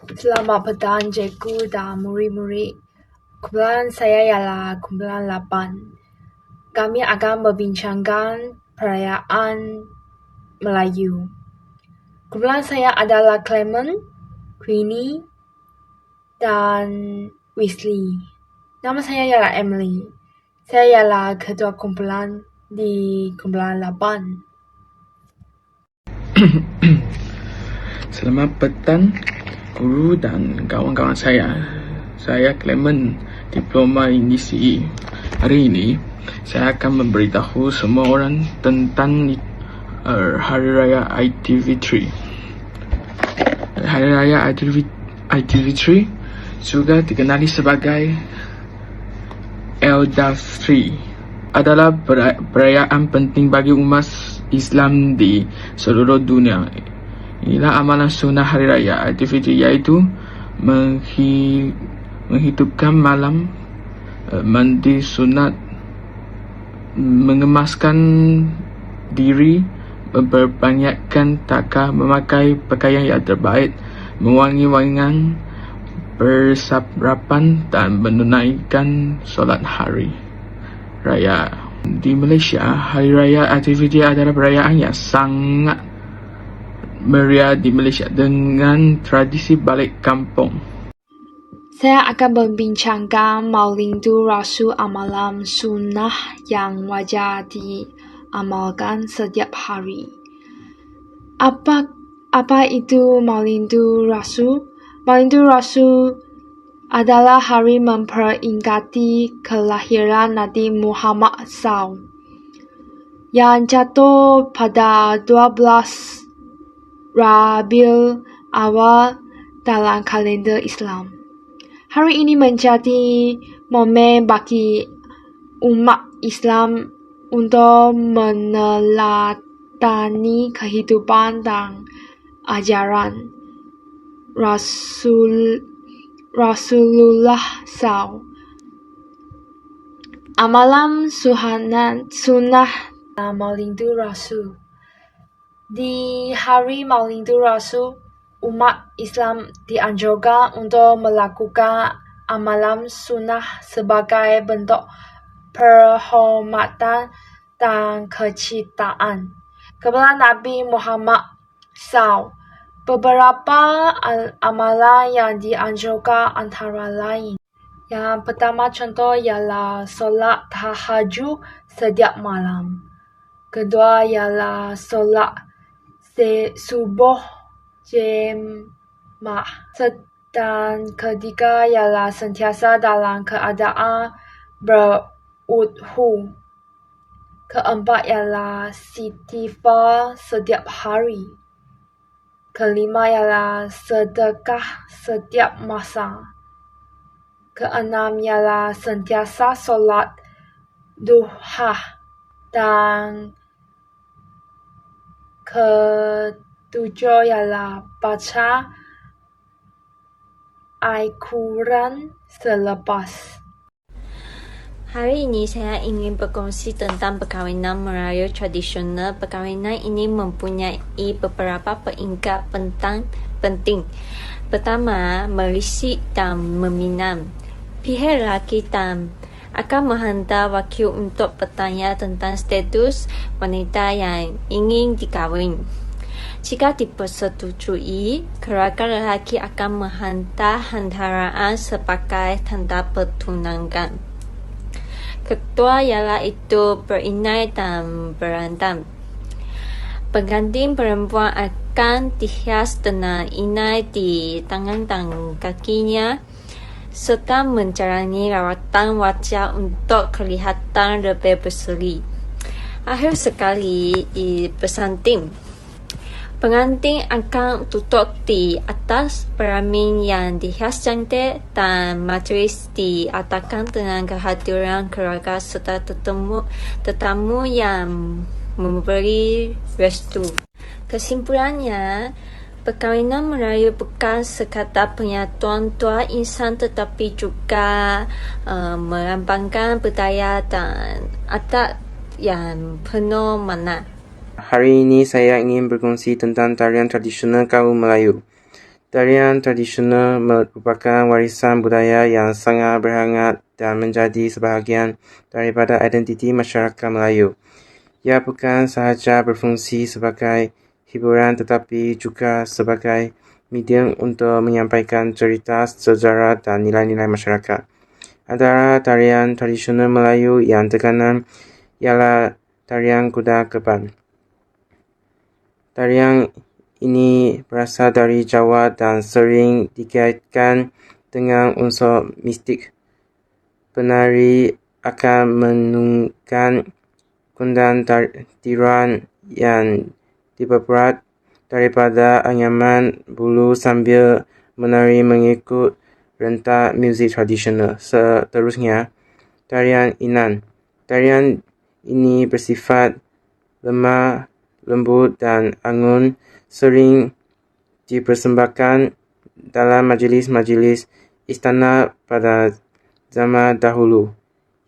Selamat petang cikgu dan murid-murid. Kumpulan saya ialah kumpulan 8. Kami akan membincangkan perayaan Melayu. Kumpulan saya adalah Clement, Queenie, dan Wesley. Nama saya ialah Emily. Saya ialah ketua kumpulan di kumpulan 8. Selamat petang guru dan kawan-kawan saya. Saya Clement, Diploma Indisi. Hari ini saya akan memberitahu semua orang tentang Hari Raya Aidilfitri. Hari Raya Aidilfitri juga dikenali sebagai Aidilfitri adalah perayaan penting bagi umat Islam di seluruh dunia. Inilah amalan sunnah Hari Raya Aidilfitri, yaitu menghidupkan malam, mandi sunat, mengemaskan diri, memperbanyakkan takah, memakai pakaian yang terbaik, mewangi-wangian, bersarapan dan menunaikan solat hari raya. Di Malaysia, Hari Raya Aidilfitri adalah perayaan yang sangat meriah di Malaysia dengan tradisi balik kampung. Saya akan membincangkan Maulidur Rasul, amalan sunnah yang wajar diamalkan setiap hari. Apa itu Maulidur Rasul? Maulidur Rasul adalah hari memperingati kelahiran Nabi Muhammad SAW yang jatuh pada 12 Rabiul Awal dalam kalender Islam. Hari ini menjadi momen bagi umat Islam untuk meneladani kehidupan dan ajaran Rasulullah SAW. Amalan sunnah Maulidur Rasul. Di hari Maulidur Rasul, umat Islam dianjurkan untuk melakukan amalan sunnah sebagai bentuk perhormatan dan kecintaan kepada Nabi Muhammad SAW. Beberapa amalan yang dianjurkan antara lain. Yang pertama contoh ialah solat tahajud setiap malam. Kedua ialah solat subuh jemaah. Dan ketiga ialah sentiasa dalam keadaan berwudhu. Keempat ialah istighfar setiap hari. Kelima ialah sedekah setiap masa. Keenam ialah sentiasa solat duha. Dan ketujuh ialah baca Al-Quran selepas. Hari ini saya ingin berkongsi tentang perkahwinan Melayu tradisional. Perkahwinan ini mempunyai beberapa peringkat penting. Pertama, merisik dan meminang. Pihak lelaki akan menghantar wakil untuk bertanya tentang status wanita yang ingin dikahwin. Jika dipersetujui, keluarga lelaki akan menghantar hantaran sebagai tanda pertunangan. Kedua ialah itu berinai dan berandam. Pengantin perempuan akan dihias dengan inai di tangan dan kakinya, serta menjalani rawatan wajah untuk kelihatan lebih berseri. Akhir sekali, di pesantin, pengantin akan duduk di atas peramin yang dihias cantik dan majlis diadakan dengan kehadiran keluarga serta tetamu yang memberi restu. Kesimpulannya, perkahwinan Melayu bukan sekadar penyatuan dua insan tetapi juga melambangkan budaya dan adat yang penuh makna. Hari ini saya ingin berkongsi tentang tarian tradisional kaum Melayu. Tarian tradisional merupakan warisan budaya yang sangat berhangat dan menjadi sebahagian daripada identiti masyarakat Melayu. Ia bukan sahaja berfungsi sebagai hiburan tetapi juga sebagai medium untuk menyampaikan cerita, sejarah dan nilai-nilai masyarakat. Antara tarian tradisional Melayu yang terkenal ialah tarian kuda keban. Tarian ini berasal dari Jawa dan sering dikaitkan dengan unsur mistik. Penari akan menunggang kundan tiruan yang diperbuat daripada anyaman bulu sambil menari mengikut rentak muzik tradisional. Seterusnya, tarian Inan. Tarian ini bersifat lemah, lembut dan anggun, sering dipersembahkan dalam majlis-majlis istana pada zaman dahulu,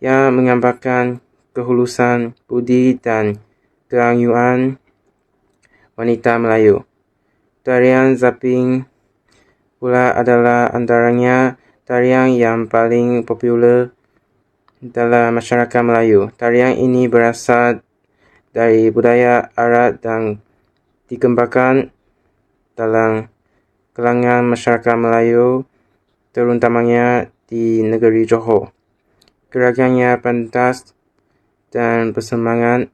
yang menggambarkan kehulusan budi dan keangguan wanita Melayu. Tarian Zaping pula adalah antaranya tarian yang paling popular dalam masyarakat Melayu. Tarian ini berasal dari budaya Arab dan dikembangkan dalam kalangan masyarakat Melayu, terutamanya di negeri Johor. Gerakannya pantas dan bersemangat,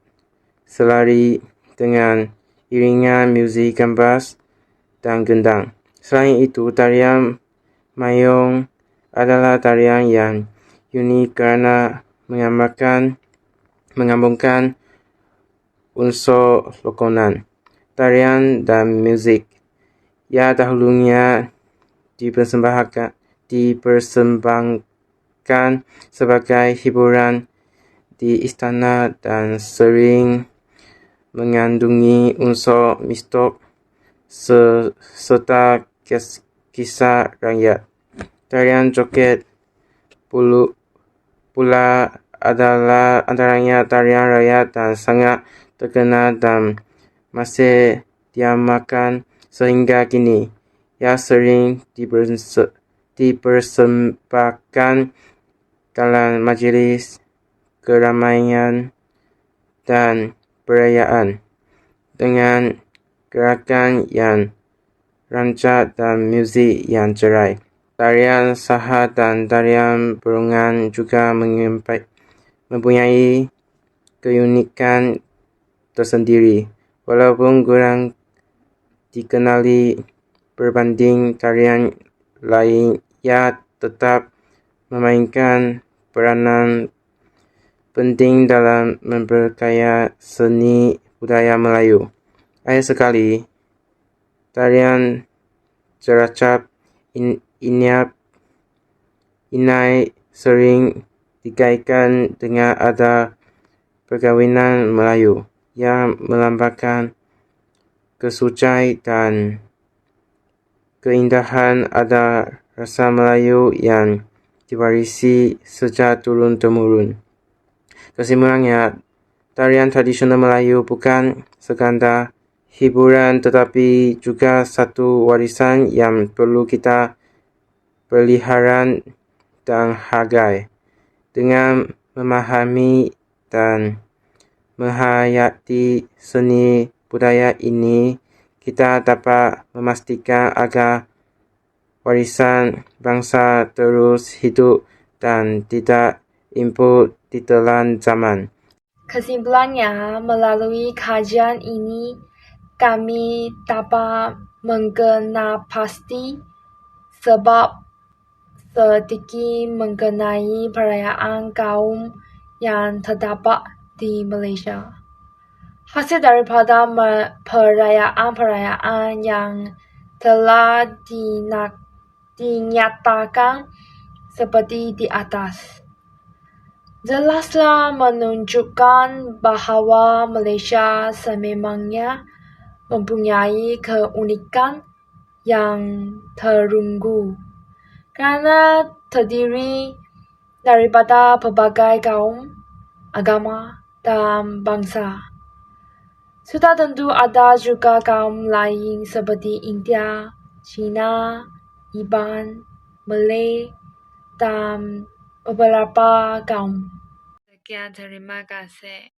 selari dengan iringan muzik gambas dan gendang. Selain itu, tarian Mayong adalah tarian yang unik kerana menggabungkan unsur lokonan, tarian dan muzik. Ia dahulunya dipersembahkan sebagai hiburan di istana dan sering mengandungi unsur mistik serta kisah rakyat. Tarian joget pula adalah antaranya tarian rakyat dan sangat terkenal dan masih diamalkan sehingga kini. Ia sering dipersembahkan dalam majlis keramaian dan perayaan dengan gerakan yang rancak dan muzik yang cerai. Tarian Sahat dan tarian Perungan juga mempunyai keunikan tersendiri, walaupun kurang dikenali berbanding tarian lain. Ia tetap memainkan peranan penting dalam memperkaya seni budaya Melayu. Akhir sekali, tarian Jeracap Inai sering dikaitkan dengan adat perkahwinan Melayu yang melambangkan kesucian dan keindahan adat rasa Melayu yang diwarisi sejak turun-temurun. Kesimpulannya, tarian tradisional Melayu bukan sekadar hiburan tetapi juga satu warisan yang perlu kita pelihara dan hargai. Dengan memahami dan menghayati seni budaya ini, kita dapat memastikan agar warisan bangsa terus hidup dan tidak imput ditelan zaman. Kesimpulannya, melalui kajian ini, kami dapat mengenal pasti sebab sedikit mengenai perayaan kaum yang terdapat di Malaysia. Hasil daripada perayaan-perayaan yang telah dinyatakan seperti di atas jelaslah menunjukkan bahawa Malaysia sememangnya mempunyai keunikan yang terunggu kerana terdiri daripada pelbagai kaum, agama dan bangsa. Sudah tentu ada juga kaum lain seperti India, Cina, Iban, Malay, dan beberapa kaum. Sekian, terima kasih.